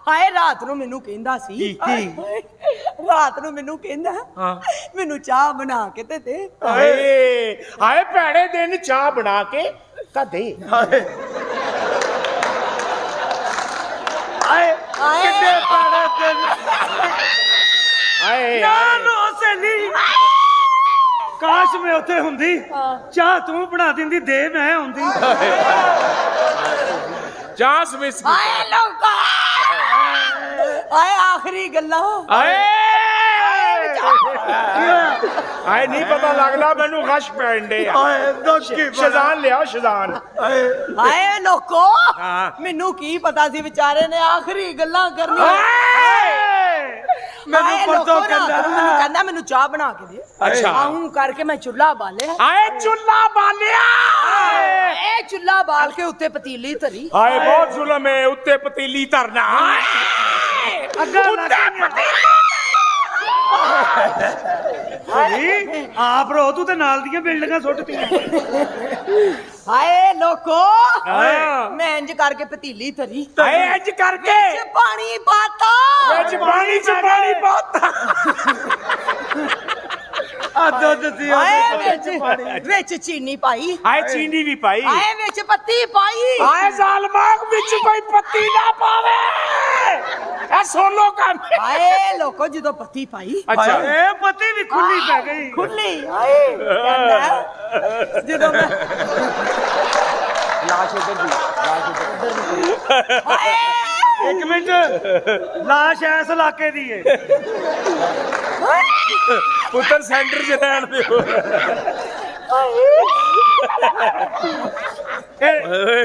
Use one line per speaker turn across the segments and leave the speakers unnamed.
ਹਾਏ ਰਾਤ ਨੂੰ ਮੈਨੂੰ ਕਹਿੰਦਾ ਸੀ ਰਾਤ ਨੂੰ ਮੈਨੂੰ ਕਹਿੰਦਾ ਮੈਨੂੰ ਚਾਹ ਬਣਾ ਕੇ ਤੇ ਦੇ।
ਹਾਏ ਹਾਏ ਭੈੜੇ ਦਿਨ ਚਾਹ ਬਣਾ ਕੇ ਤਾਂ ਦੇ।
ਹਾਏ ਹਾਏ ਕਿੰਨੇ ਭੈੜੇ ਦਿਨ।
ਹਾਏ
ਨਾ ਰੋ ਸਹੇਲੀ, ਕਾਸ਼ ਮੈਂ ਉੱਥੇ ਹੁੰਦੀ, ਚਾਹ ਤੂੰ ਬਣਾ ਦਿੰਦੀ, ਦੇ ਮੈਂ ਹੁੰਦੀ।
ਚਾਹ ਸਵਿਸ
ਹਾਏ ਲੋਕਾ ਹਾਏ ਆਖਰੀ ਗੱਲਾਂ।
ਹਾਏ ਹਾਏ ਨਹੀਂ ਪਤਾ ਲੱਗਦਾ ਮੈਨੂੰ ਗਸ਼ ਪੈਣ ਦੇ ਆ।
ਹਾਏ ਦੁੱਖੀ
ਸ਼ਜ਼ਾਨ ਲਿਆ ਸ਼ਜ਼ਾਨ।
ਹਾਏ ਲੋਕੋ
ਹਾਂ।
ਮੈਨੂੰ ਕੀ ਪਤਾ ਸੀ ਵਿਚਾਰੇ ਨੇ ਆਖਰੀ ਗੱਲਾਂ ਕਰਨੀਆਂ।
ਮੈਨੂੰ ਪਰਸੋਂ
ਕਹਿੰਦਾ ਮੈਨੂੰ ਚਾਹ ਬਣਾ ਕੇ ਦੇ।
ਅੱਛਾ
ਆਉਂ ਕਰਕੇ ਮੈਂ ਚੁੱਲ੍ਹਾ ਬਾਲਿਆ।
ਹਾਏ ਚੁੱਲਾ ਬਾਲਿਆ।
ਇਹ ਚੁੱਲ੍ਹਾ ਬਾਲ ਕੇ ਉੱਤੇ ਪਤੀਲੀ ਧਰੀ।
ਹਾਏ ਬਹੁਤ ਜ਼ੁਲਮ ਹੈ ਉੱਤੇ ਪਤੀਲੀ ਧਰਨਾ।
ਅੱਗਾ ਆਪ ਰੋ ਤੂੰ ਤੇ ਨਾਲ ਦੀਆਂ ਬਿਲਡਿੰਗਾਂ ਸੁੱਟਤੀਆਂ।
ਹਾਏ ਲੋਕੋ
ਹਾਂ।
ਮੈਂ ਇੰਜ ਕਰਕੇ ਪਤੀਲੀ ਧਰੀ,
ਹਾਏ ਇੰਜ ਕਰਕੇ
ਵਿੱਚ ਪਾਣੀ ਪਾਤਾ।
ਵਿੱਚ ਪਾਣੀ ਚ ਪਾਣੀ ਪਾਤਾ।
ਆ ਦੁੱਧ ਸੀ
ਹਾਏ ਵਿੱਚ ਚੀਨੀ ਪਾਈ।
ਹਾਏ ਚੀਨੀ ਵੀ ਪਾਈ।
ਹਾਏ ਵਿੱਚ ਪੱਤੀ ਪਾਈ।
ਹਾਏ ਜ਼ਾਲਮਾਂ ਵਿੱਚ ਕੋਈ ਪੱਤੀ ਨਾ ਪਾਵੇ। ਇਹ ਸੋਲੋ ਕੰਮ।
ਹਾਏ ਲੋਕੋ ਜਦੋਂ ਪੱਤੀ ਪਾਈ
ਅੱਛਾ
ਇਹ ਪੱਤੀ ਵੀ ਖੁੱਲੀ ਪੈ ਗਈ।
ਖੁੱਲੀ। ਹਾਏ ਕਹਿੰਦਾ ਜਦੋਂ ਮੈਂ
ਲਾਸ਼ ਉਧਰ ਦੀ
ਹਾਏ
ਇੱਕ ਮਿੰਟ, ਲਾਸ਼ ਐਸ ਇਲਾਕੇ ਦੀ ਏ।
ਪੁੱਤਰ ਸੈਂਟਰ ਚ ਰਹਿਣ ਦਿਓ।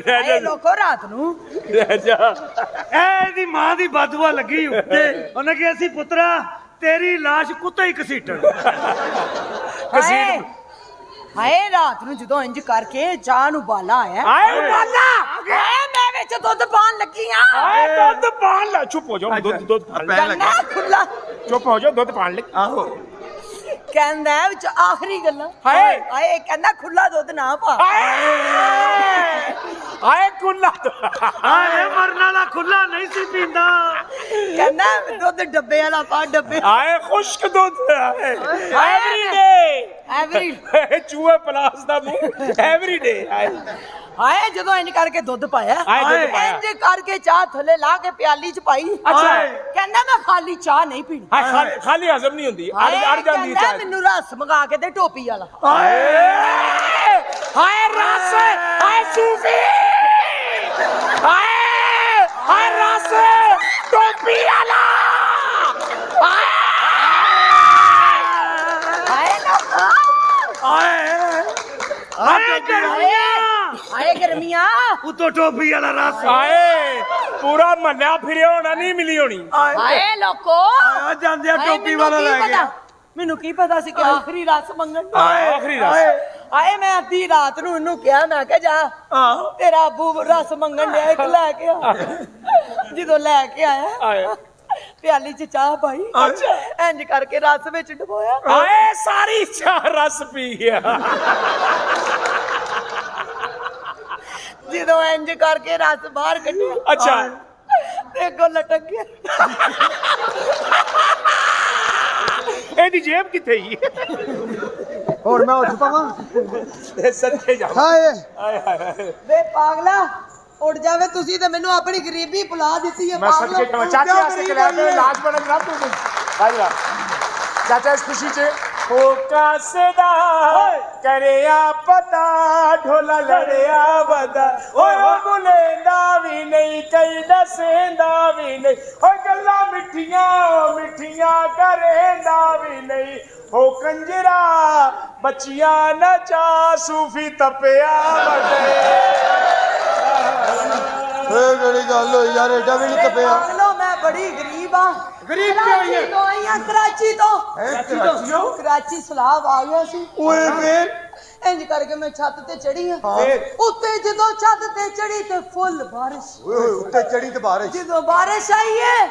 ਹਾਏ ਲੋਕੋ ਰਾਤ ਨੂੰ
ਇਹਦੀ ਮਾਂ ਦੀ ਬਦਦੁਆ ਲੱਗੀ ਉੱਤੇ। ਉਹਨੇ ਕਿਹਾ ਸੀ ਪੁੱਤਰਾ ਤੇਰੀ ਲਾਸ਼ ਕੁੱਤੇ ਹੀ ਘਸੀਟਣ।
ਹਾਏ ਹਾਏ ਰਾਤ ਨੂੰ ਜਦੋਂ ਇੰਜ ਕਰਕੇ ਚਾਹ ਨੂੰ ਬਾਲਾ ਆਇਆ।
ਹਾਏ ਬਾਲਾ
ਹਾਏ ਮੈਂ ਵਿੱਚ ਦੁੱਧ ਪਾਣ ਲੱਗੀ ਆ।
ਹਾਏ ਦੁੱਧ ਪਾਣ ਲੈ। ਚੁੱਪ ਹੋ ਜਾਓ ਦੁੱਧ ਪਾਣ ਲੈ।
ਕਹਿੰਦਾ ਖੁੱਲਾ।
ਚੁੱਪ ਹੋ ਜਾਓ ਦੁੱਧ ਪਾਣ ਲੈ।
ਆਹੋ
ਕਹਿੰਦਾ ਵਿੱਚ ਆਖਰੀ ਗੱਲਾਂ।
ਹਾਏ
ਹਾਏ ਕਹਿੰਦਾ ਖੁੱਲਾ ਦੁੱਧ ਨਾ ਪਾ।
ਹਾਏ ਕੁੱਲਾ
ਹਾਏ ਮਰਨ ਵਾਲਾ ਖੁੱਲਾ ਨਹੀਂ ਸੀ ਪੀਂਦਾ।
ਕਹਿੰਦਾ ਦੁੱਧ ਡੱਬੇ ਵਾਲਾ ਪਾ ਡੱਬੇ।
ਹਾਏ ਖੁਸ਼ਕ ਦੁੱਧ। ਐਵਰੀ ਡੇ
ਐਵਰੀ
ਚੂਹੇ ਪਲਾਸ ਦਾ ਮੂੰਹ ਐਵਰੀ ਡੇ।
ਹਾਏ ਜਦੋਂ ਇੰਜ ਕਰਕੇ ਦੁੱਧ ਪਾਇਆ।
ਹਾਏ ਦੁੱਧ ਪਾਇਆ।
ਇੰਜ ਕਰਕੇ ਚਾਹ ਥੱਲੇ ਲਾ ਕੇ ਪਿਆਲੀ ਚ ਪਾਈ।
ਅੱਛਾ
ਕਹਿੰਦਾ ਮੈਂ ਖਾਲੀ ਚਾਹ ਨਹੀਂ ਪੀਣੀ।
ਹਾਏ ਖਾਲੀ ਹਜ਼ਮ ਨਹੀਂ ਹੁੰਦੀ। ਅੜ ਜਾਂਦੀ ਹੈ
ਕਹਿੰਦਾ
ਚਾਹ।
ਮੈਨੂੰ ਰਸ ਮੰਗਾ ਕੇ ਦੇ ਟੋਪੀ ਵਾਲਾ।
ਹਾਏ ਰਸ। ਹਾਏ ਸੂਫੀ। ਹਾਏ ਹਾਏ ਰਸ ਟੋਪੀ ਵਾਲਾ।
ਹਾਏ ਲੋਕਾ
ਹਾਏ ਗਰਮੀਆਂ
ਹਾਏ ਗਰਮੀਆਂ।
ਉਤੋਂ ਟੋਪੀ ਵਾਲਾ ਰਸ।
ਹਾਏ ਪੂਰਾ ਮੰਨਿਆ ਫਿਰਿਆ ਹੋਣਾ ਨਹੀਂ ਮਿਲੀ ਹੋਣੀ।
ਹਾਏ ਲੋਕੋ
ਆ ਜਾਂਦੇ ਆ
ਹਾਏ,
ਟੋਪੀ
ਮੈਨੂੰ
ਵਾਲਾ
ਕੀ
ਲੈ
ਪਤਾ?
ਗਿਆ।
ਮੈਨੂੰ ਕੀ ਪਤਾ ਸੀ ਕਿ ਆਖਰੀ ਰਸ ਮੰਗਣ।
ਆਖਰੀ ਰਸ।
ਹਾਏ ਮੈਂ ਅੱਧੀ ਰਾਤ ਨੂੰ ਇਹਨੂੰ ਕਿਹਾ ਮੈਂ ਕਿਹਾ ਜਾ ਤੇਰਾ ਅੱਬੂ ਰਸ ਮੰਗਣ ਡਿਆ ਇੱਕ ਲੈ ਕੇ ਆ। ਜਦੋਂ ਲੈ ਕੇ ਆਇਆ ਪਿਆਲੀ ਚ ਚਾਹ ਪਾਈ। ਇੰਜ ਕਰਕੇ ਰਸ ਵਿੱਚ ਡਬੋਇਆ।
ਹਾਏ ਸਾਰੀ ਚਾਹ ਰਸ ਪੀ ਗਿਆ।
ਜਦੋਂ ਇੰਜ ਕਰਕੇ ਰਸ ਬਾਹਰ ਕੱਢਿਆ
ਅੱਛਾ
ਤੇ ਅੱਗੋਂ ਲਟਕ ਗਿਆ।
ਇਹਦੀ ਜੇਬ ਕਿੱਥੇ ਹੀ?
ਹੋਰ ਮੈਂ ਉੱਠ ਪਾਵਾਂ?
ਸੱਚੇ ਜਾ।
ਹਾਏ
ਹਾਏ ਹਾਏ
ਵੇ ਪਾਗਲਾ ਉੱਡ ਜਾਵੇ। ਤੁਸੀਂ ਤੇ ਮੈਨੂੰ ਆਪਣੀ ਗਰੀਬੀ ਭੁਲਾ ਦਿੱਤੀ ਹੈ
ਮੈਂ ਸੱਚੇ ਕਹਾਂ ਚਾਚੇ ਵਾਸਤੇ ਕਲਿਆ ਤੇ ਲਾਜ ਬਣ ਗਿਆ ਤੂੰ। ਭਾਈ ਵਾ ਚਾਚਾ ਇਸ ਖੁਸ਼ੀ ਚ ਹੋ ਕਾਸਦਾ ਕਰਿਆ ਪਤਾ ਢੋਲਾ ਲੜਿਆ ਵਦਾ। ਓਏ ਹੋ ਬੁਲੇਂਦਾ ਵੀ ਨਹੀਂ ਕਈ ਦੱਸੇਂਦਾ ਵੀ ਨਹੀਂ। ਓਏ ਗੱਲਾਂ ਮਿੱਠੀਆਂ ਮਿੱਠੀਆਂ ਕਰੇਂਦਾ ਵੀ ਨਹੀਂ। ਹੋ ਕੰਜਰਾ ਬੱਚੀਆਂ ਨਚਾ ਸੂਫੀ ਤਪਿਆ ਵਦੇ।
ਇਹ ਜਿਹੜੀ ਗੱਲ ਹੋਈ ਯਾਰ, ਏਡਾ ਵੀ ਨਹੀਂ ਤਪਿਆ।
ਪਾਗਲੋ ਮੈਂ ਬੜੀ ਗਰੀਬ ਆ।
ਗਰੀਬ ਕਿਉਂ ਹੋਈ ਹੈ?
ਕਰਾਚੀ ਤੋਂ ਆਈ ਆ ਕਰਾਚੀ ਤੋਂ।
ਕਰਾਚੀਓ?
ਕਰਾਚੀ ਸਲਾਬ ਆ ਗਿਆ ਸੀ।
ਓਏ ਫੇਰ
ਇੰਜ ਕਰਕੇ ਮੈਂ ਛੱਤ ਤੇ ਚੜੀ ਆ। ਉੱਤੇ ਜਦੋਂ ਛੱਤ ਤੇ ਚੜੀ ਤੇ ਫੁੱਲ ਬਾਰਿਸ਼।
ਓਏ ਹੋਏ ਉੱਤੇ ਚੜੀ ਤੇ ਬਾਰਿਸ਼।
ਜਦੋਂ ਬਾਰਿਸ਼ ਆਈ ਏ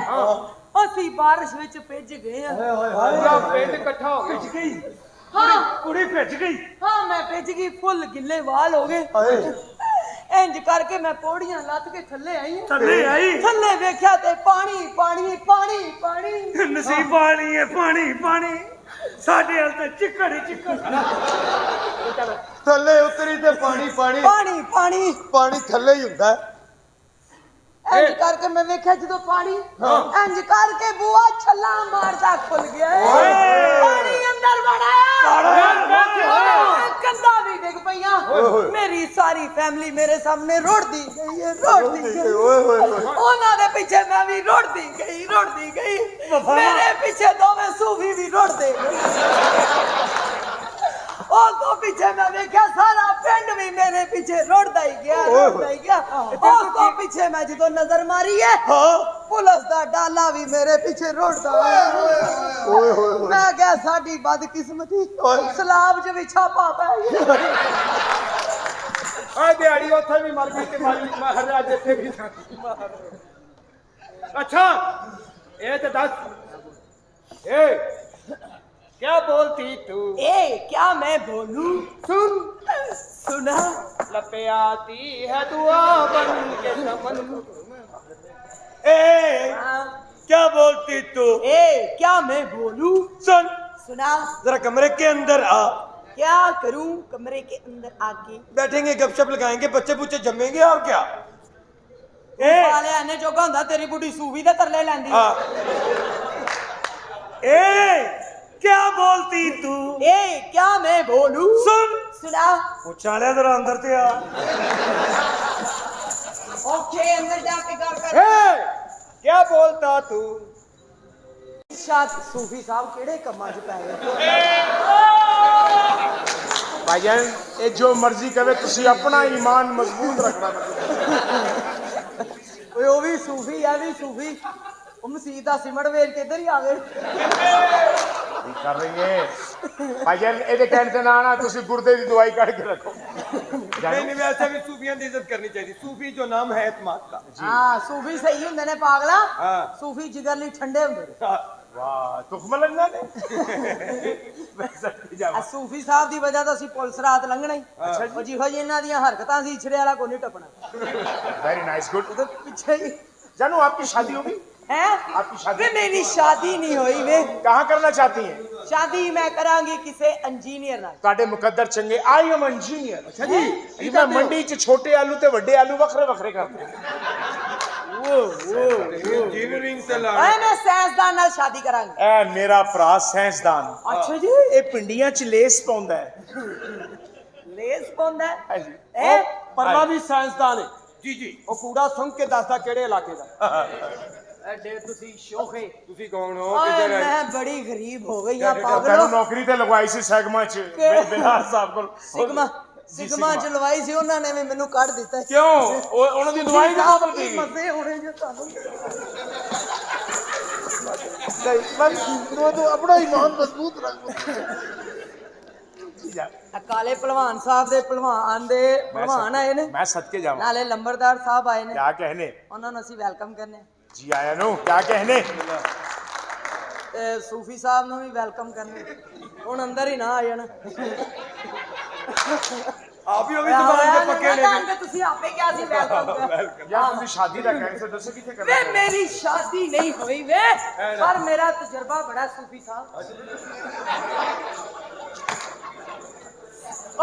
ਅਸੀਂ ਬਾਰਿਸ਼ ਵਿੱਚ ਭਿੱਜ ਗਏ ਆ।
ਪੂਰਾ ਪਿੰਡ ਇਕੱਠਾ ਹੋ ਗਿਆ।
ਭਿੱਜ ਗਈ
ਹਾਂ
ਕੁੜੀ ਭਿੱਜ ਗਈ।
ਹਾਂ ਮੈਂ ਭਿੱਜ ਗਈ। ਫੁੱਲ ਗਿੱਲੇ ਵਾਲ ਹੋ ਗਏ।
ਹਾਏ
ਇੰਜ ਕਰਕੇ ਮੈਂ ਪੌੜੀਆਂ ਲੱਤ ਕੇ ਥੱਲੇ ਆਈ ਹਾਂ।
ਥੱਲੇ ਆਈ
ਥੱਲੇ ਵੇਖਿਆ ਤੇ ਪਾਣੀ ਪਾਣੀ ਪਾਣੀ ਪਾਣੀ।
ਨਸੀਬ ਪਾਣੀ ਹੈ ਪਾਣੀ ਪਾਣੀ ਸਾਡੇ ਹਾਲ ਤੇ ਚਿੱਕੜ ਹੀ ਚਿੱਕੜ।
ਥੱਲੇ ਉਤਰੀ ਤੇ ਪਾਣੀ ਪਾਣੀ
ਪਾਣੀ ਪਾਣੀ
ਪਾਣੀ ਥੱਲੇ ਹੀ ਹੁੰਦਾ ਹੈ।
ਇੰਜ ਕਰਕੇ ਮੈਂ ਵੇਖਿਆ ਜਦੋਂ ਪਾਣੀ ਇੰਜ ਕਰਕੇ ਬੂਆ ਛੱਲਾ ਮਾਰਦਾ ਖੁੱਲ ਗਿਆ। ਪਾਣੀ ਅੰਦਰ ਵੜਿਆ ਕੰਧਾਂ ਵੀ ਡਿੱਗ ਪਈਆਂ। ਮੇਰੀ ਸਾਰੀ ਫੈਮਿਲੀ ਮੇਰੇ ਸਾਹਮਣੇ ਰੋੜਦੀ ਗਈ ਹੈ ਰੋੜਦੀ ਗਈ। ਉਹਨਾਂ ਦੇ ਪਿੱਛੇ ਮੈਂ ਵੀ ਰੋੜਦੀ ਗਈ ਰੋੜਦੀ ਗਈ। ਮੇਰੇ ਪਿੱਛੇ ਦੋਵੇਂ ਸੂਫੀ ਵੀ ਰੋੜਦੇ ਗਏ। ਉਸ ਤੋਂ ਪਿੱਛੇ ਮੈਂ ਵੇਖਿਆ ਸਾਰਾ ਪਿੰਡ ਵੀ ਮੇਰੇ ਪਿੱਛੇ ਰੋੜਦਾ ਹੀ ਗਿਆ ਰੋੜਦਾ ਹੀ ਗਿਆ। ਉਸ ਤੋਂ ਪਿੱਛੇ ਮੈਂ ਜਦੋਂ ਨਜ਼ਰ ਮਾਰੀ ਹੈ ਪੁਲਿਸ ਦਾ ਡਾਲਾ ਵੀ ਮੇਰੇ ਪਿੱਛੇ ਰੋੜਦਾ। ਮੈਂ ਕਿਹਾ ਸਾਡੀ ਬਦਕਿਸਮਤੀ ਸਲਾਬ 'ਚ ਵੀ ਛਾਪਾ ਪੈ ਗਿਆ।
ਆ ਦਿਹਾੜੀ ਉੱਥੇ ਵੀ ਮਰ ਗਈ ਤੇ ਮਹਾਰਾਜ ਇੱਥੇ ਵੀ। ਅੱਛਾ ਇਹ ਤੇ ਦੱਸ ਇਹ क्या बोलती तू?
ए क्या मैं बोलूं?
सुन
सुना
लपे आती है दुआ बन के समन।
क्या बोलती तू?
ए क्या मैं बोलूं?
सुन
सुना
जरा कमरे के अंदर आ।
क्या करूं कमरे के अंदर आके?
बैठेंगे गपशप लगाएंगे बच्चे बुच्चे जमेंगे और क्या।
वाले आने जोगा हुंदा तेरी बुढ़ी सूफी दे तरले लैंदी।
क्या बोलती तू?
ए क्या मैं बोलूं?
सुन
सुना
उछाले जरा अंदर ते आ।
ओके अंदर जाके गल कर।
क्या बोलता तू?
शाद सूफी साहब केड़े कम्मां च पै गए?
भाईजान ये जो मर्जी करे तुसी अपना ईमान मजबूत रखना।
ओए ओ भी सूफी है भी सूफी। ਉਹ ਮਸੀਤ ਦਾ ਸਿਮਟ ਵੇਚ ਕੇ ਇੱਧਰ ਹੀ ਆ ਗਏ।
कर रही है भाईजान ਇਹਦੇ ਕਹਿਣ ਤੇ ਨਾ ਨਾ ਤੁਸੀਂ ਗੁਰਦੇ ਦੀ ਦਵਾਈ ਕੱਢ ਕੇ ਰੱਖੋ।
नहीं वैसे भी सूफियों की इज्जत करनी चाहिए। सूफी जो नाम है एतमाद का।
ਹਾਂ ਸੂਫੀ ਸਹੀ ਹੁੰਦੇ ਨੇ ਪਾਗਲਾ। ਸੂਫੀ ਜਿਗਰ ਲਈ ਠੰਡੇ ਹੁੰਦੇ ਨੇ।
ਵਾਹ ਤੁਖਮ ਲੰਗਾ ਨੇ।
ਆ ਸੂਫੀ ਸਾਹਿਬ ਦੀ ਵਜ੍ਹਾ ਤੋਂ ਅਸੀਂ ਪੁਲਿਸ ਰਾਤ ਲੰਘਣਾ ਹੀ। ਉਹ ਜਿਹੋ ਜਿਹੀ ਇਹਨਾਂ ਦੀਆਂ ਹਰਕਤਾਂ ਸੀ ਛੜੇ ਵਾਲਾ ਕੋਈ ਨਹੀਂ ਟੱਪਣਾ।
Very nice good.
ਉਧਰ ਪਿੱਛੇ ਹੀ
जानू आपकी शादी होगी?
है
आपकी शादी?
वे मेरी शादी नहीं हुई वे।
कहाँ करना चाहती हैं?
शादी मैं करांगी किसी इंजीनियर नाल।
ਤੁਹਾਡੇ ਮੁਕੱਦਰ ਚੰਗੇ आई एम इंजीनियर। अच्छा जी मैं मंडी ਚ ਛੋਟੇ ਆਲੂ ਤੇ ਵੱਡੇ ਆਲੂ ਵੱਖਰੇ ਵੱਖਰੇ ਕਰਦੇ।
इंजीनियरिंग से ला।
ओए मैं साइंसदान नाल शादी करांगी।
ਐ ਮੇਰਾ ਭਰਾ ਸਾਇੰਸਦਾਨ।
अच्छा जी
ਇਹ ਪਿੰਡੀਆਂ ਚ ਲੇਸ ਪਾਉਂਦਾ ਹੈ।
लेस पाਉਂਦਾ है।
ਹਾਂਜੀ
ए
ਪਰਲਾ ਵੀ ਸਾਇੰਸਦਾਨ ਹੈ।
जी जी
ਉਹ ਕੂੜਾ ਸੁੰਘ ਕੇ ਦੱਸਦਾ ਕਿਹੜੇ ਇਲਾਕੇ ਦਾ।
ਐਡੇ ਤੁਸੀਂ ਸ਼ੋਖੇ।
तुसी कौन हो
ओए
किधर है?
मैं बड़ी गरीब हो गई हां
ਤੈਨੂੰ
पागलो।
ਨੌਕਰੀ ਤੇ ਲਗਵਾਈ ਸੀ ਸੈਗਮਾ ਚ ਬਿਲਾਲ ਸਾਹਿਬ ਕੋਲ।
ਸਿਗਮਾ ਸਿਗਮਾ ਚ ਲਵਾਈ ਸੀ ਉਹਨਾਂ ਨੇ ਵੀ ਮੈਨੂੰ ਕੱਢ ਦਿੱਤਾ।
ਕਿਉਂ ਉਹਨਾਂ ਦੀ ਦਵਾਈ ਦੀ ਬੋਤਲ ਪੀ ਗਈ।
ਮਜ਼ੇ ਹੋਣੇ ਜੇ ਤੁਹਾਨੂੰ।
ਨਹੀਂ ਮੈਂ ਆਪਣਾ ਈਮਾਨ ਮਜ਼ਬੂਤ ਰੱਖ।
ਕਾਲੇ ਪਹਿਲਵਾਨ ਸਾਹਿਬ ਦੇ ਪਹਿਲਵਾਨ ਆਏ ਨੇ।
ਮੈਂ ਸਦਕੇ ਜਾਵਾਂ।
ਨਾਲੇ ਲੰਬਰਦਾਰ ਸਾਹਿਬ ਆਏ ਨੇ।
क्या कहने?
ਉਹਨਾਂ ਨੂੰ ਅਸੀਂ ਵੈਲਕਮ ਕਰਨੇ ਆ।
जी आया नो क्या कहने?
ਤੇ ਸੂਫੀ ਸਾਹਿਬ ਨੂੰ ਵੀ ਵੈਲਕਮ ਕਰਨੇ। ਹੁਣ ਅੰਦਰ ਹੀ ਨਾ ਆ ਜਾਣ।
आप ही होगी दुकान के पक्के ने।
ਨੇ ਤੁਸੀਂ ਆਪੇ ਕਿਹਾ ਸੀ ਵੈਲਕਮ ਕਰ।
यार तुम शादी का कैंसर दसो किथे
वे
करना?
मेरी शादी नहीं हुई वे पर मेरा तजुर्बा बड़ा सूफी साहब।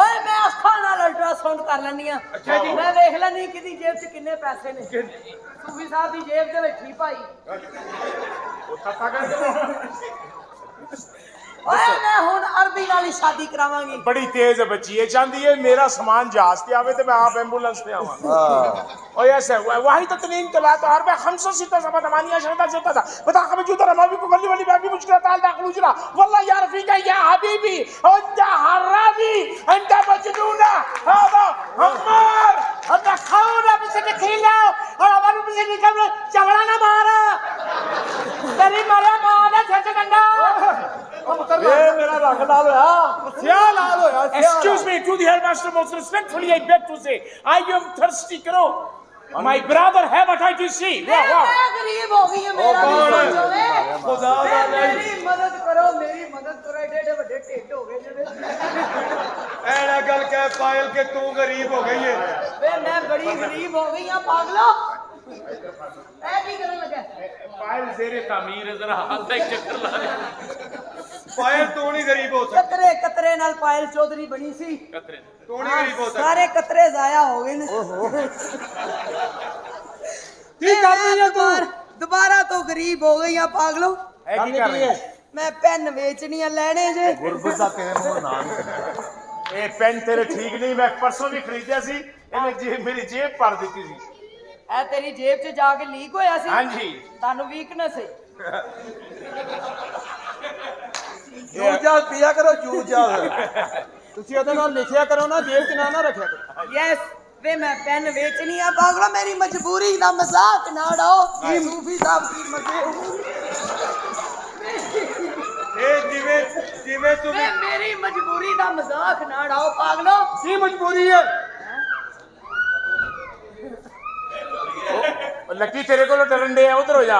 ओए मैं अखा नाल अल्ट्रासाउंड कर लैनी आ।
अच्छा जी।
मैं देख लैनी किदी जेब च किन्ने पैसे ने। सूफी साहब दी जेब दे विच ही भाई।
वो तथा कर
ओए मैं हुन अरबी नाल ही शादी करावांगी।
बड़ी तेज है बच्ची ये चाहती है मेरा सामान जहाज पे आवे तो मैं आप एम्बुलेंस पे आवा। और ऐसे वही तो तनीन तला तो हर बार 500 सब तमानिया शरदा जेता था बता हमें जो तरह मावी को गली वाली बाबी मुश्किल ताल दाखिल उजरा वल्लाह यार फीका या हबीबी अंत हराबी अंत मजनूना हवा हमार अंत खाओ से खिला और हमारे पीछे निकल चवड़ा ना मारा तेरी मारा मारा छछ डंडा।
ਇਹ ਮੇਰਾ ਰੰਗ ਲਾਲ ਹੋਇਆ ਸਿਆਹ ਲਾਲ ਹੋਇਆ।
Excuse me, to the headmaster, most respectfully, I beg to say, I am thirsty, karo. My brother, have what I to see.
मैं गरीब हो गई है मेरा भी सोचो वे।
खुदा दा नहीं
मेरी मदद करो एडे एडे ਵੱਡੇ ਢਿੱਡ ਹੋ ਗਏ ਜਿਹੜੇ
ऐना गल कह पायल के तू गरीब हो गई है
ਵੇ ਮੈਂ ਬੜੀ ਗਰੀਬ ਹੋ ਗਈ ਆ ਪਾਗਲੋ ਇਹ ਕੀ ਕਰਨ ਲੱਗਾ
पायल जेरे तामीर है, जरा हाथ तक चक्कर ला रहे।
पायल तू नहीं गरीब हो सकती
ਕਤਰੇ ਕਤਰੇ ਨਾਲ ਪਾਇਲ ਚੌਧਰੀ ਬਣੀ ਸੀ
कतरे
तू नहीं गरीब हो सकती
ਸਾਰੇ ਕਤਰੇ ਜ਼ਾਇਆ ਹੋ ਗਏ ਨੇ
की कर रही है तू
ਦੁਬਾਰਾ ਤੋਂ ਗਰੀਬ ਹੋ ਗਈ ਆ ਪਾਗਲੋ
है की कर रही है?
ਮੈਂ ਪੈਨ ਵੇਚਣੀਆਂ ਲੈਣੇ ਜੇ
गुरबत दा तेरे मुंह नाम ये पेन तेरे ठीक नहीं, मैं परसों भी खरीदा सी, इन्हें मेरी जेब भर दी थी।
ਇਹ ਤੇਰੀ ਜੇਬ 'ਚ ਜਾ ਕੇ ਲੀਕ ਹੋਇਆ ਸੀ
हाँ जी
ਤੁਹਾਨੂੰ ਵੀਕਨੈਸ ਹੈ
ਜੂਜਾ ਪੀਆ ਕਰੋ ਜੂਜਾ ਤੁਸੀਂ ਉਹਦੇ ਨਾਲ ਲਿਖਿਆ ਕਰੋ ਨਾ ਜੇਬ 'ਚ ਨਾ ਰੱਖਿਆ ਕਰੋ
ਯੈਸ ਵੇ ਮੈਂ ਪੈਨ ਵੇਚਣੀ ਆ ਪਾਗਲੋ ਮੇਰੀ ਮਜਬੂਰੀ ਦਾ ਮਜ਼ਾਕ ਨਾ ਉਡਾਓ ਇਹ ਸੂਫੀ ਸਾਹਿਬ ਦੀ ਮਜਬੂਰੀ
ਇਹ ਜਿਵੇਂ ਜਿਵੇਂ ਤੂੰ
ਵੇ ਮੇਰੀ ਮਜਬੂਰੀ ਦਾ ਮਜ਼ਾਕ ਨਾ ਉਡਾਓ ਪਾਗਲੋ
ਕੀ ਮਜਬੂਰੀ ਹੈ
लकी तेरे को डरन दे, उधर हो जा।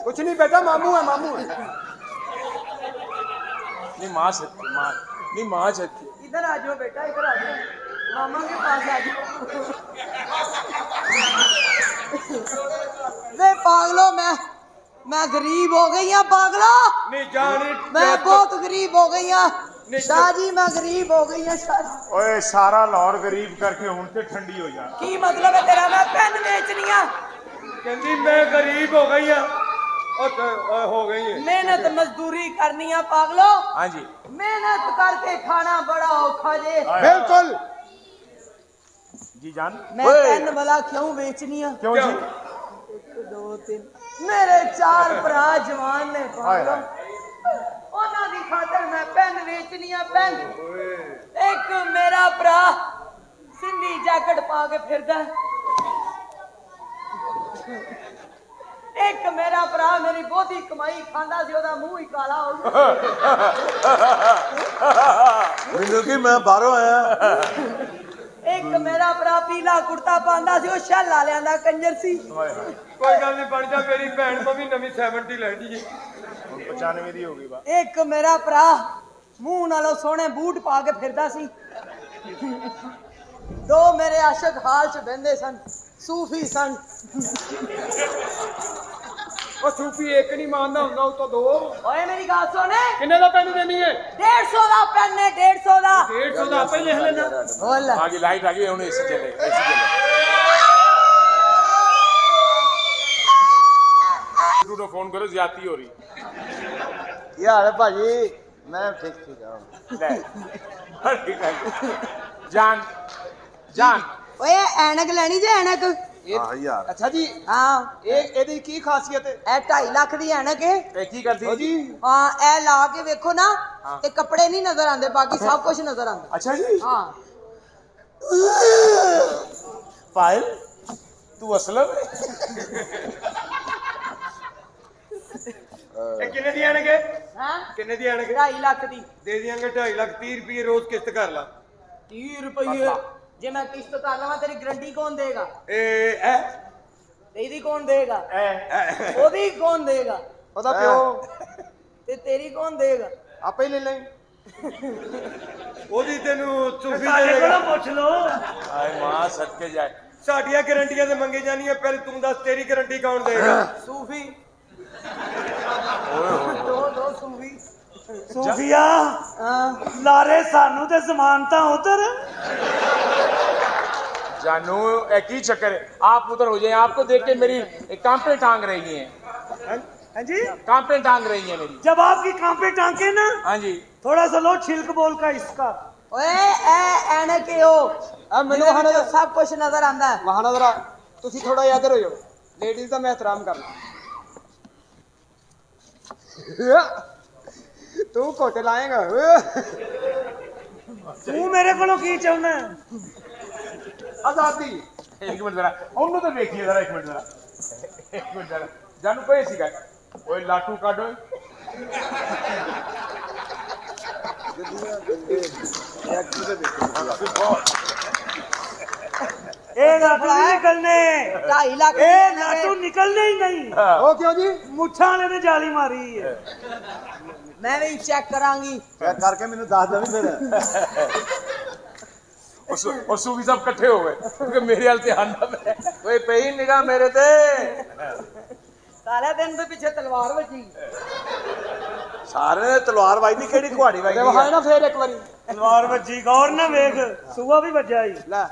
कुछ नहीं बेटा मामू है
नहीं मां सच्ची, मां नहीं मां सच्ची।
इधर आ जाओ बेटा इधर आ जाओ मामा के पास आ जाओ वे पागलो मैं गरीब हो गई हूँ पागलो
नहीं जानी
मैं बहुत गरीब हो गई हूँ शाहजी मैं गरीब हो गई हूँ शाहजी
ओए सारा लाहौर गरीब करके हुन ते ठंडी हो जा।
की मतलब है तेरा मैं पेन बेचनी है
कहती मैं गरीब हो गई है हो गई है
मेहनत मजदूरी करनी है पागलो
हाँ जी
मेहनत करके खाना बड़ा औखा जे
बिल्कुल
जी जान
मैं पेन वाला क्यों बेचनी है
क्यों जी?
1 2 3 मेरे 4 भरा जवान ने
हाय
पागलो
हाय
ਉਹਨਾਂ ਦੀ ਖਾਤਰ ਮੈਂ ਪੈਨ ਵੇਚਣੀ ਆ ਪੈਨ ਇੱਕ ਮੇਰਾ ਭਰਾ ਸਿੰਧੀ ਜੈਕਟ ਪਾ ਕੇ ਫਿਰਦਾ ਇੱਕ ਮੇਰਾ ਭਰਾ ਮੇਰੀ ਬਹੁਤੀ ਕਮਾਈ ਖਾਂਦਾ ਸੀ ਉਹਦਾ ਮੂੰਹ ਹੀ ਕਾਲਾ ਹੋ ਗਿਆ
ਮੈਨੂੰ ਕੀ ਮੈਂ ਬਾਹਰੋਂ ਆਇਆ
ਇੱਕ ਮੇਰਾ ਭਰਾ ਪੀਲਾ ਕੁੜਤਾ ਪਾਉਂਦਾ ਸੀ ਉਹ ਸ਼ੈਲ ਵਾਲਿਆਂ ਦਾ ਕੰਜਰ ਸੀ
ਕੋਈ ਗੱਲ ਨਹੀਂ ਬਣ ਜਾ ਮੇਰੀ ਭੈਣ ਤੋਂ ਵੀ ਨਵੀਂ 70 ਲੈਣੀ ਜੀ
95 ਦੀ ਹੋ ਗਈ ਬਾ।
ਇੱਕ ਮੇਰਾ ਭਰਾ ਮੂੰਹ ਨਾਲੋਂ ਸੋਹਣੇ ਬੂਟ ਪਾ ਕੇ ਫਿਰਦਾ ਸੀ ਦੋ ਮੇਰੇ ਆਸ਼ਕ ਹਾਲ ਚ ਬਹਿੰਦੇ ਸਨ ਸੂਫੀ ਸਨ
ਉਹ ਸੂਫੀ ਇੱਕ ਨਹੀਂ ਮੰਨਦਾ ਹੁੰਦਾ ਉਹ ਤਾਂ ਦੋ
ਓਏ ਮੇਰੀ ਗੱਲ ਸੁਣ
ਕਿੰਨੇ ਦਾ ਪੈਨ ਦੇਣੀ ਹੈ
150 ਦਾ ਪੈਨ ਹੈ 150 ਦਾ
150 ਦਾ ਆਪੇ ਲਿਖ ਲੈਣਾ
ਬੋਲ
आ गई लाइट आ गई, हुन एसी चले एसी चले। टूटो फोन करो, ज्यादती हो रही।
ਯਾਰ ਭਾਜੀ ਮੈਂ ਠੀਕ ਆ
ले ठीक है जान जान
ਓਏ ਐਨਕ ਲੈਣੀ ਜੇ ਐਨਕ
ਹਾਂ ਯਾਰ ਅੱਛਾ ਜੀ
ਹਾਂ
ਇਹਦੀ ਕੀ ਖਾਸੀਅਤ ਹੈ
ਇਹ 2.5 ਲੱਖ ਦੀ ਐਨਕ ਹੈ
ए की करती
ਜੀ
ਹਾਂ ਇਹ ਲਾ ਕੇ ਵੇਖੋ ਨਾ ਤੇ ਕੱਪੜੇ ਨਹੀਂ ਨਜ਼ਰ ਆਉਂਦੇ ਬਾਕੀ ਸਭ ਕੁਝ ਨਜ਼ਰ ਆਉਂਦਾ
अच्छा जी
ਹਾਂ
पायल तू असलम
ਇਹ ਕਿੰਨੇ ਦੀ ਆਣਗੇ
ਹਾਂ
ਕਿੰਨੇ ਦੀ ਆਣਗੇ
2.5 ਲੱਖ ਦੀ
ਦੇ ਦਿਆਂਗੇ 2.5 ਲੱਖ 30 ਰੁਪਏ ਰੋਜ਼ ਕਿਸ਼ਤ ਕਰ ਲਾ
30 ਰੁਪਏ ਜੇ ਮੈਂ ਕਿਸ਼ਤ ਕਰ ਲਵਾਂ ਤੇਰੀ ਗਰੰਟੀ ਕੌਣ ਦੇਗਾ
ਇਹ ਐ
ਤੇਰੀ ਕੌਣ ਦੇਗਾ
ए
ਉਹਦੀ ਕੌਣ ਦੇਗਾ
ਉਹਦਾ ਪਿਓ
ਤੇ ਤੇਰੀ ਕੌਣ ਦੇਗਾ
ਆਪੇ ਹੀ ਲੈ ਲੈ ਉਹਦੀ ਤੈਨੂੰ ਸੂਫੀ
ਸਾਡੇ
ਦੇ
ਕੋਲੋਂ ਪੁੱਛ ਲਓ
हाय मां सदके जाए
ਸਾਡੀਆਂ ਗਾਰੰਟੀਆਂ ਤੇ ਮੰਗੀ ਜਾਂਦੀਆਂ ਪਹਿਲੇ ਤੂੰ ਦੱਸ ਤੇਰੀ ਗਾਰੰਟੀ ਕੌਣ ਦੇਗਾ
ਸੂਫੀ ਦੋ ਸੂਫੀ
ਸੂਫੀਆ
ਹਾਂ
ਲਾਰੇ ਸਾਨੂੰ ਤੇ ਜ਼ਮਾਨਤਾਂ ਉਧਰ
जानू एक ही चक्कर है, आप उधर हो जाए, आपको देख के मेरी कांपे टांग रही हैं,
हाँ जी
कांपे टांग रही हैं मेरी।
जब आपकी कांपे टांके ना
हाँ जी
थोड़ा सा लो छिलक बोल का इसका
ਓਏ ਐ ਐਨਕ ਓ ਆ ਮੈਨੂੰ ਹਣ ਸਭ ਕੁਝ ਨਜ਼ਰ ਆਂਦਾ
ਮਹਾਨਾ ਜ਼ਰਾ ਤੁਸੀਂ ਥੋੜਾ ਇੱਧਰ ਹੋ ਜਾਓ ਲੇਡੀਜ਼ ਦਾ ਮੈਂ ਇhtਰਾਮ ਕਰਨਾ ਤੂੰ ਕੋਟ ਲਾਏਗਾ
तू मेरे को की चाहना है
आजादी एक मिनट जरा उन्होंने तो देखिए जरा एक मिनट जरा जानू कोई सी गाय ओए लाटू काटो
ਇਹ ਲਾਟੂ ਨਹੀਂ ਨਿਕਲਨੇ
2.5 ਲੱਖ
ਇਹ ਲਾਟੂ ਨਿਕਲਨੇ ਹੀ ਨਹੀਂ
ਉਹ ਕਿਉਂ ਜੀ
ਮੁੱਛਾਂ ਵਾਲੇ ਨੇ ਜਾਲੀ ਮਾਰੀ ਹੈ
ਮੈਂ ਵੀ ਚੈੱਕ ਕਰਾਂਗੀ
ਚੈੱਕ ਕਰਕੇ ਮੈਨੂੰ ਦੱਸ ਦਵੀਂ ਫਿਰ
ਉਹ ਸੂਫੀ ਸਾਹਿਬ ਇਕੱਠੇ ਹੋ ਗਏ ਕਿਉਂਕਿ ਮੇਰੇ ਵੱਲ ਧਿਆਨ ਨਾ ਪਏ
ਓਏ ਪਈ ਨਿਗਾਹ ਮੇਰੇ ਤੇ
ਸਾਰਾ ਦਿਨ ਦੇ ਪਿੱਛੇ ਤਲਵਾਰ ਵੱਜੀ
ਸਾਰੇ ਨੇ ਤਲਵਾਰ ਵੱਜਦੀ ਕਿਹੜੀ ਕੁਹਾੜੀ ਵੱਜਦੀ ਵਿਖਾਏ ਨਾ ਫੇਰ ਇੱਕ ਵਾਰੀ
ਤਲਵਾਰ ਵੱਜੀ ਗੌਰ ਨਾ ਵੇਖ ਸੂਆ ਵੀ ਵੱਜਿਆ ਹੀ
ਲੈ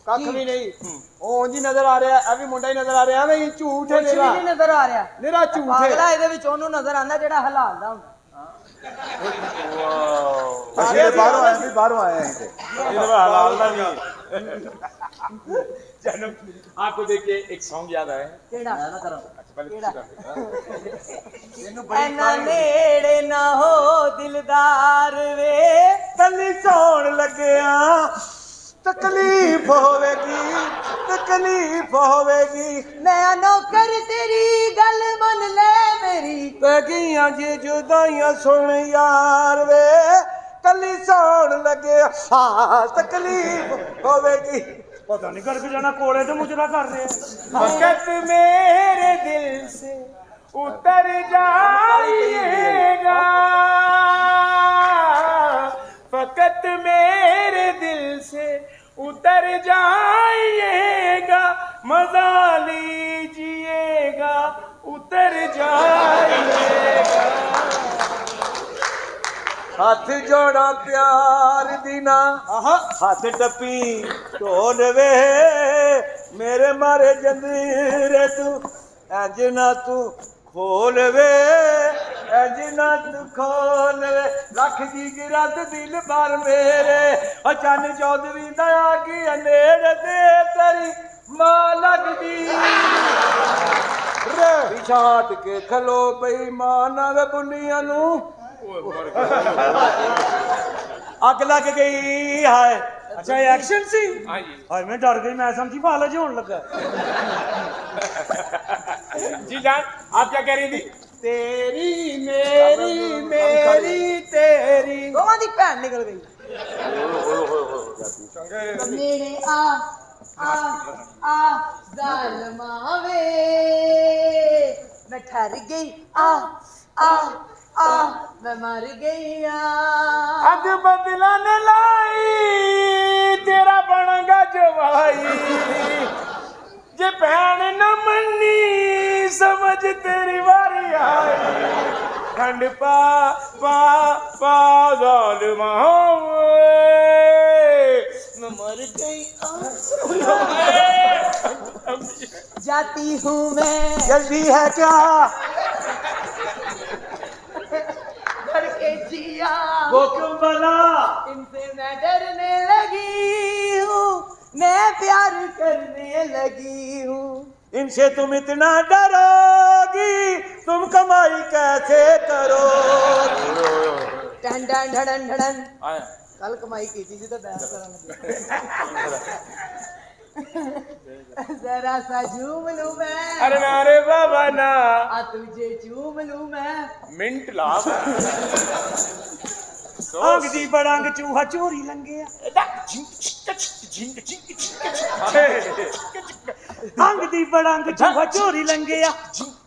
ਕੱਖ ਵੀ ਨਹੀਂ ਉਹ ਉਂਝ ਹੀ ਨਜ਼ਰ ਆ ਰਿਹਾ ਇਹ ਵੀ ਮੁੰਡਾ ਹੀ ਨਜ਼ਰ ਆ ਰਿਹਾ ਐਵੇਂ ਹੀ ਝੂਠ ਹੈ
ਕੁਛ ਵੀ
ਨਿਰਾ
ਨਹੀਂ ਨਜ਼ਰ ਆ ਰਿਹਾ
ਨਿਰਾ ਝੂਠ ਹੈ
ਪਾਗਲਾ ਇਹਦੇ ਵਿੱਚ ਉਹਨੂੰ ਨਜ਼ਰ ਆਉਂਦਾ ਜਿਹੜਾ ਹਲਾਲਦਾ ਹੁੰਦਾ
ਅਸੀਂ ਤੇ ਬਾਹਰੋਂ ਆਏ ਵੀ ਬਾਹਰੋਂ ਆਏ ਅਸੀਂ ਤੇ
ਇਹਦੇ ਬਾਅਦ ਹਲਾਲ ਦਾ ਨਹੀਂ जन्म आपको देख के एक सॉन्ग याद आया
ਕਿਹੜਾ
पहले
ਐਨਾ ਨੇੜੇ ਨਾ ਹੋ ਦਿਲਦਾਰ ਵੇ
ਤਲੀ ਸੌਣ ਲੱਗਿਆ ਤਕਲੀਫ ਹੋਵੇਗੀ
ਮੈਂ ਨੌਕਰ ਤੇਰੀ ਗੱਲ ਮੰਨ ਲੈ ਮੇਰੀ
ਤਗੀਆਂ ਜੇ ਜੁਦਾਈਆਂ ਸੁਣ ਯਾਰ ਵੇ ਤਲੀ ਸੌਣ ਲੱਗਿਆ ਹਾਂ ਤਕਲੀਫ ਹੋਵੇਗੀ
ਪਤਾ ਨਹੀਂ ਕਰਕੇ ਜਾਣਾ ਕੋਲੇ ਤੇ ਮੁਜਰਾ ਕਰ ਰਹੇ
फकत मेरे दिल से उतर जाइएगा फकत मेरे दिल से उतर जाइएगा मजा लीजिएगा उतर जाइएगा
ਹੱਥ ਜੋੜਾ ਪਿਆਰ ਦੀ ਨਾ ਹੱਥ ਟੱਪੀ ਢੋਲ ਵੇ ਮੇਰੇ ਮਾਰੇ ਜੰਦਰੇ ਤੂੰ ਇੰਜ ਨਾ ਤੂੰ ਖੋਲ ਵੇ ਇੰਜ ਨਾ ਤੂੰ ਖੋਲ ਵੇ ਲੱਖ ਦੀ ਗਿਰਤ ਦਿਲ ਭਰ ਮੇਰੇ ਉਹ ਚੰਨ ਚੌਧਰੀ ਦਾ ਆ ਗਈ ਨੇੜੇ ਤੇ ਤੇਰੀ ਮਾਂ ਲੱਗਦੀ ਪਿਛਾ ਹਟ ਕੇ ਖਲੋ ਪਈ ਮਾਂ ਨਾ ਵੇ ਬੁੱਲੀਆਂ ਨੂੰ ਅੱਗ ਲੱਗ ਗਈ ਹਾਏ
ਅੱਛਾ ਇਹ ਐਕਸ਼ਨ ਸੀ
हाँ जी
ਹਾਏ ਮੈਂ ਡਰ ਗਈ ਮੈਂ ਸਮਝੀ ਬਾਲਜ ਹੋਣ ਲੱਗਾ
जी जान आप क्या कह रही थी
ਤੇਰੀ ਮੇਰੀ ਤੇਰੀ
ਦੋਵਾਂ ਦੀ ਭੈਣ ਨਿਕਲ ਗਈ ਨੇੜੇ ਆ ਜ਼ਾਲਮਾ ਵੇ ਮੈਂ ਠਰ ਗਈ ਆ ਮੈਂ ਮਰ ਗਈ ਆ
अग बदला न लाई तेरा बनगा जवाई जे भैन न मन्नी समझ तेरी वारी आई खंड पा जालिमा मैं मर गई
जाती हूँ मैं
जल्दी है क्या
घर के जिया
वो क्यों बना
इनसे मैं डरने लगी हूँ मैं प्यार करने लगी हूँ
इनसे तुम इतना डरोगी तुम कमाई कैसे करोगी
डन डन डन डन कल कमाई की थी तो बहस करने जरा सा झूम लूं मैं
अरे नारे बाबा ना
आ तुझे झूम लूं मैं
मिंट लाभ
अंग दी बड़ंग चूहा चोरी लंघिया अंग दी बड़ंग चूहा चोरी लंघिया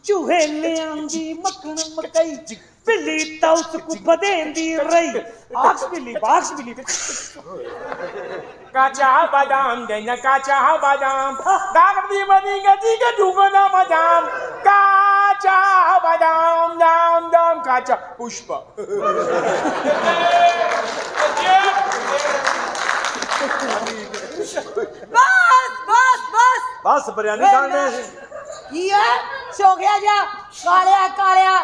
चूहे ले आंदी मक्खन मकई बिल्ली तो उसको बदेंदी रही बाक्स बिल्ली
काचा बादाम देना काचा बादाम दागदी बनी गदी के डूबना बादाम काचा बादाम दाम दाम काचा पुष्प
बस
बस बिरयानी खाने
की है सो गया जा कालिया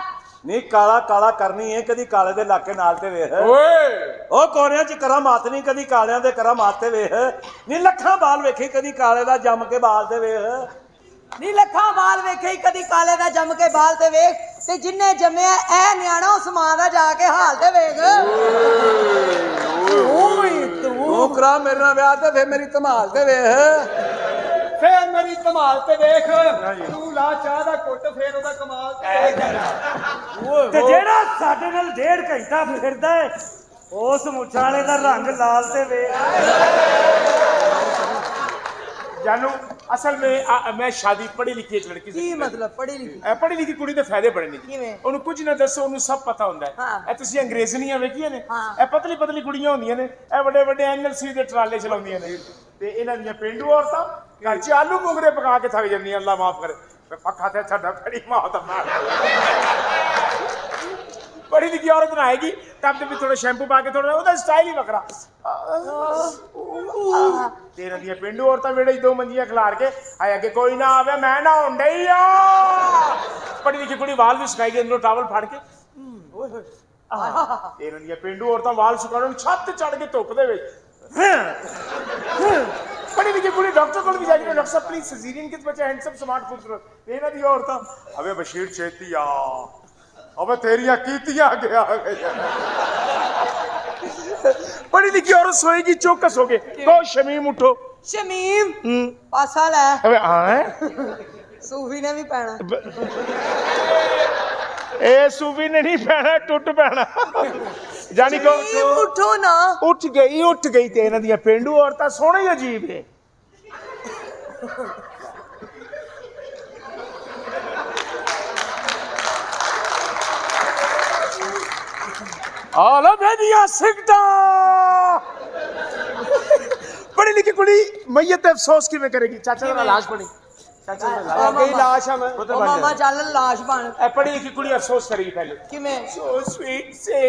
नहीं काला काला करनी है कदी काले दे लाके नाल ते वेख
ओए
ओ कोरियां च करा मात नहीं कदी कालियां दे करा मात ते वेख नहीं लखा बाल वेखी कदी काले दा जम के बाल ते वेख
ਨੀ ਲੱਖਾਂ ਬਾਲ ਵੇਖੇ ਕਦੀ ਕਾਲੇ ਦਾ ਜੰਮ ਕੇ ਬਾਲ ਤੇ ਵੇਖ ਤੇ ਜਿੰਨੇ ਜੰਮਿਆ ਐ ਨਿਆਣਾ ਉਸ ਮਾਂ ਦਾ ਜਾ ਕੇ ਹਾਲ ਤੇ ਵੇਖ ਓਏ
ਤੂੰ ਕਰਾ ਮੇਰੇ ਨਾਲ ਵਿਆਹ ਤੇ ਫੇਰ ਮੇਰੀ ਧਮਾਲ ਤੇ ਵੇਖ ਫੇਰ ਮੇਰੀ ਧਮਾਲ ਤੇ ਵੇਖ ਤੂੰ ਲਾ ਚਾਹ ਦਾ ਘੁੱਟ ਫੇਰ ਉਹਦਾ ਕਮਾਲ
ਤੇ ਜਿਹੜਾ ਸਾਡੇ ਨਾਲ 1.5 ਘੰਟਾ ਫਿਰਦਾ ਹੈ ਉਸ ਮੁੱਛਾਂ ਵਾਲੇ ਦਾ ਰੰਗ ਲਾਲ ਤੇ ਵੇਖ
जानू असल में मैं शादी पढ़ी लिखी लड़की
ਕੀ ਮਤਲਬ ਪੜ੍ਹੀ ਲਿਖੀ
ਪੜ੍ਹੀ ਲਿਖੀ ਕੁੜੀ ਦੇ ਫਾਇਦੇ ਬੜੇ ਨੇ ਜੀ
ਕਿਵੇਂ?
ਉਹਨੂੰ ਕੁਝ ਨਾ ਦੱਸੋ ਉਹਨੂੰ ਸਭ ਪਤਾ ਹੁੰਦਾ ਹੈ
ਹਾਂ।
ਇਹ ਤੁਸੀਂ ਅੰਗਰੇਜ਼ਨੀਆਂ ਵੇਖੀਆਂ ਨੇ
ਹਾਂ।
ਇਹ ਪਤਲੀ ਪਤਲੀ ਕੁੜੀਆਂ ਹੁੰਦੀਆਂ ਨੇ ਇਹ ਵੱਡੇ ਵੱਡੇ ਐਨਐਲਸੀ ਦੇ ਟਰਾਲੇ ਚਲਾਉਂਦੀਆਂ ਨੇ ਤੇ ਇਹਨਾਂ ਦੀਆਂ ਪਿੰਡੂ ਔਰਤਾਂ ਘਰ 'ਚ ਆਲੂ ਮੁੰਗਰੇ ਪਕਾ ਕੇ ਥੱਕ ਜਾਂਦੀਆਂ ਅੱਲਾ ਮਾਫ ਕਰੇ ਪੱਖਾ ਤੇ ਛੱਡਾ ਖੜੀ ਮਾਤ ਮਾਰ पढ़ी लिखी औरत ना आएगी तब भी थोड़ा शैम्पू पा के थोड़ा ਉਹਦਾ ਸਟਾਈਲ ਹੀ ਵੱਖਰਾ ਤੇਰਾ ਦੀਆਂ ਪਿੰਡੂ ਔਰਤਾਂ ਵੇੜੇ ਦੋ ਮੰਜੀਆਂ ਖਿਲਾਰ ਕੇ ਆਏ ਅੱਗੇ ਕੋਈ ਨਾ ਆਵੇ ਮੈਂ ਨਾ ਹੁੰਦੇ ਹੀ ਆ ਪੜ੍ਹੀ ਲਿਖੀ ਕੁੜੀ ਵਾਲ ਵੀ ਸੁਕਾਈ ਗਈ ਅੰਦਰੋਂ ਟਾਵਲ ਫੜ ਕੇ ਓਏ ਹੋਏ ਤੇਰਾ ਦੀਆਂ ਪਿੰਡੂ ਔਰਤਾਂ ਵਾਲ ਸੁਕਾਉਣ ਛੱਤ ਚੜ ਕੇ ਧੁੱਪ ਦੇ ਵਿੱਚ ਪੜ੍ਹੀ ਲਿਖੀ ਕੁੜੀ ਡਾਕਟਰ ਕੋਲ ਵੀ ਜਾ ਕੇ ਡਾਕਟਰ ਸਾਹਿਬ ਪਲੀਜ਼ ਸਰਜਰੀਨ ਕਿਸ ਬੱਚਾ ਹੈਂਡਸਮ ਸਮਾਰਟ ਖੂਬਸੂਰਤ ਇਹਨਾਂ ਦੀ ਔਰਤਾਂ ਅਬੇ ਬਸ਼ੀਰ ਛੇਤੀ ਆ अबे तेरिया कीतियां गया पढ़ी लिखी औरत सोएगी चौकस हो गए तो शमीम उठो
ਸ਼ਮੀਮ ਪਾਸਾ ਲੈ
अबे हाँ
ਸੂਫੀ ਨੇ ਵੀ ਪੈਣਾ
ए सूफी ने नहीं पहना टुट पहना जानी को
ਸ਼ਮੀਮ ਉਠੋ ਨਾ
उठ गई ते इन्हां दियां पेंडू औरतां सोहणे ही अजीब है आलम है दिया सिकटा पढ़ी लिखी कुड़ी मैयत अफसोस किवें करेगी चाचा दा लाश बनी चाचा दा लाश
गई
लाश है मैं
ਉਹ ਮਾਮਾ ਚੱਲ ਲਾਸ਼ ਬਣ
पढ़ी लिखी कुड़ी अफसोस करेगी पहले
ਕਿਵੇਂ
so sweet say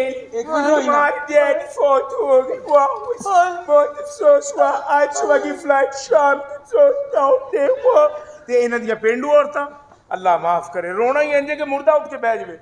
my dad fought over बहुत अफसोस हुआ आज सुबह की फ्लाइट शाम को होते हुआ ते इन्हां दियां पेंडू औरतां अल्लाह माफ करे रोना ही इंज के मुर्दा उठ के बैठ जावे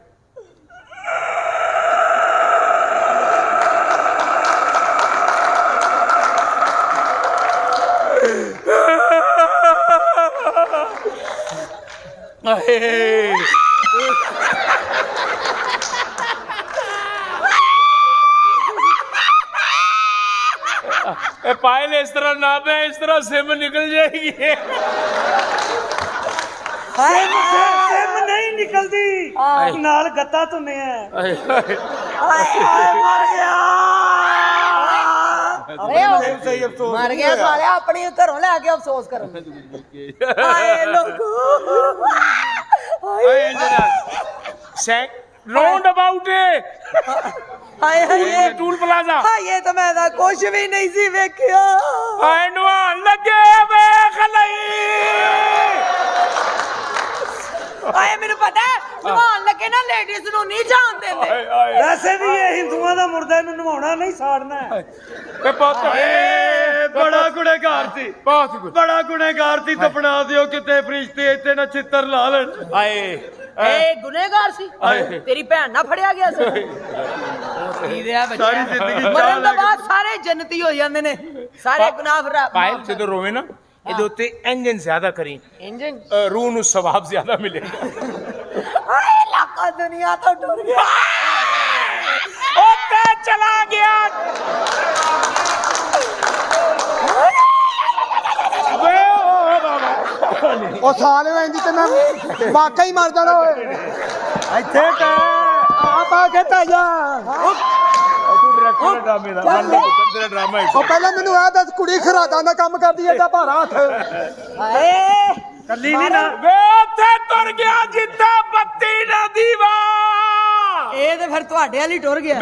पायल इस तरह ना पे इस तरह सिम निकल जाएगी
ਸਿਮ ਨਹੀਂ ਨਿਕਲਦੀ ਨਾਲ ਗੱਤਾ ਧੁੰਨੇ ਆ
ਮਰ ਗਿਆ
सही अफसोस
ਮਰ ਗਿਆ ਸਾਲਿਆ ਆਪਣੀ ਘਰੋਂ ਲੈ ਕੇ ਅਫਸੋਸ ਕਰਨ ਹਾਏ ਲੋਕੋ
राउंड अबाउट
ਹਾਏ ਹਾਏ
टूल प्लाजा
ਹਾਏ ਤਾਂ ਮੈਂ ਤਾਂ ਕੁਝ ਵੀ ਨਹੀਂ ਸੀ ਵੇਖਿਆ
हाय नवान लगे वेख लई
ਹਾਏ ਮੈਨੂੰ ਪਤਾ ਨਵਾਉਣ ਲੱਗੇ ਨਾ ਲੇਡੀਜ਼ ਨੂੰ ਨਹੀਂ ਜਾਣ ਦਿੰਦੇ
ਵੈਸੇ ਵੀ ਇਹ ਹਿੰਦੂਆਂ ਦਾ ਮੁਰਦਾ ਇਹਨੂੰ ਨਵਾਉਣਾ ਨਹੀਂ ਸਾੜਨਾ
ਵੇ ਪੁੱਤ
ਬੜਾ ਗੁਨੇਗਾਰ ਸੀ
ਬਹੁਤ ਗੁੱਡ
ਬੜਾ ਗੁਨੇਗਾਰ ਸੀ ਦਫਨਾ ਦਿਓ ਕਿਤੇ ਫਰਿਸ਼ਤੇ ਇੱਥੇ ਨਾ ਚਿੱਤਰ ਲਾ ਲੈਣ
ਆਏ
ਏ ਗੁਨੇਗਾਰ ਸੀ ਤੇਰੀ ਭੈਣ ਨਾ ਫੜਿਆ ਗਿਆ ਸੀ ਕੀ ਦਿਆ ਬੱਚਾ
ਸਾਰੀ ਜ਼ਿੰਦਗੀ ਚਾਹ
ਮਰਨ ਤੋਂ
ਲੈ
ਬਾਅਦ ਸਾਰੇ ਜੰਨਤੀ ਹੋ ਜਾਂਦੇ ਨੇ ਸਾਰੇ ਗੁਨਾਹ
ਪਾਇਲ ਜਦੋਂ ਰੋਵੇ ਨਾ ਇਹਦੇ ਉੱਤੇ ਇੰਜਨ ਜ਼ਿਆਦਾ ਕਰੀ
ਇੰਜਨ
ਰੂਹ ਨੂੰ ਸਵਾਬ ਜ਼ਿਆਦਾ ਮਿਲੇਗਾ
ਹਾਏ ਲੱਖਾਂ ਦੁਨੀਆ ਤੋਂ ਟੁਰ ਗਿਆ
ਉੱਤੇ ਚਲਾ ਗਿਆ ਵੇ ਓ ਬਾਬਾ
ਉਹ ਸਾਲੇ ਵੈਂਦੀ ਤੇ ਮੈਂ ਵਾਕਈ ਮਰ ਜਾਣਾ ਓਏ
ਇੱਥੇ ਕਹਿ
ਆ ਪਾ ਕੇ ਪੈ ਜਾ
ਤੂੰ ਡਾਇਰੈਕਟਰ ਦਾ ਡਰਾਮੇ ਦਾ ਤੇਰਾ ਡਰਾਮਾ
ਉਹ ਪਹਿਲਾਂ ਮੈਨੂੰ ਇਹ ਦੱਸ ਕੁੜੀ ਖਰਾਦਾਂ ਦਾ ਕੰਮ ਕਰਦੀ ਐ ਏਡਾ ਭਾਰਾ ਹੱਥ
ਹਾਏ
ਕੱਲੀ ਨਹੀਂ ਨਾ
ਵੇ ਉੱਥੇ ਤੁਰ ਗਿਆ ਜਿੱਥੇ ਬੱਤੀ ਨਾ ਦੀਵਾ
ਇਹ ਤੇ ਫਿਰ ਤੁਹਾਡੇ ਵਾਲੀ ਟੁਰ ਗਿਆ